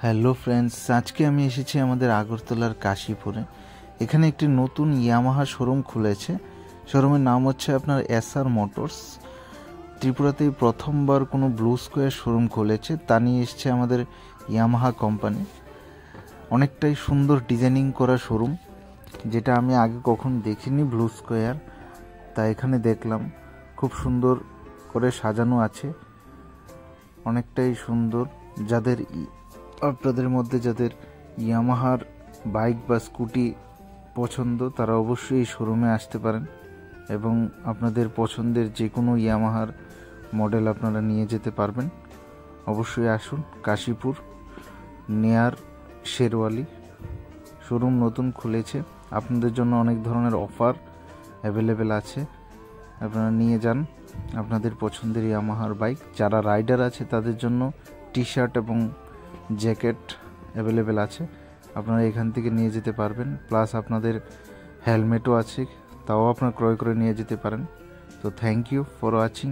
Hello friends, আজকে আমি এসেছি আমাদের আগরতলার কাশীপুরে। এখানে একটি নতুন ইয়ামাহা শোরুম খুলেছে। শোরুমের নাম হচ্ছে আপনার এসআর মোটরস। ত্রিপুরাতেই প্রথমবার কোনো ব্লু স্কোয়ার শোরুম খুলেছে, তা নিয়ে এসছে আমাদের ইয়ামাহা কোম্পানি। অনেকটাই সুন্দর ডিজাইনিং করা শোরুম, যেটা আমি আগে কখন দেখিনি ব্লু স্কোয়ার। তা এখানে দেখলাম খুব সুন্দর করে সাজানো আছে, অনেকটাই সুন্দর। আপনাদের মধ্যে যাদের ইয়ামাহার বাইক বা স্কুটি পছন্দ, তারা অবশ্যই এই শোরুমে আসতে পারেন এবং আপনাদের পছন্দের যে কোনো ইয়ামাহার মডেল আপনারা নিয়ে যেতে পারবেন। অবশ্যই আসুন, কাশীপুর নেয়ার শেরওয়ালি শোরুম নতুন খুলেছে। আপনাদের জন্য অনেক ধরনের অফার অ্যাভেলেবেল আছে, আপনারা নিয়ে যান আপনাদের পছন্দের ইয়ামাহার বাইক। যারা রাইডার আছে তাদের জন্য টি শার্ট এবং জ্যাকেট অ্যাভেলেবেল আছে, আপনারা এখান থেকে নিয়ে যেতে পারবেন। প্লাস আপনাদের হেলমেটও আছে, তাও আপনারা ক্রয় করে নিয়ে যেতে পারেন। তো থ্যাংক ইউ ফর ওয়াচিং।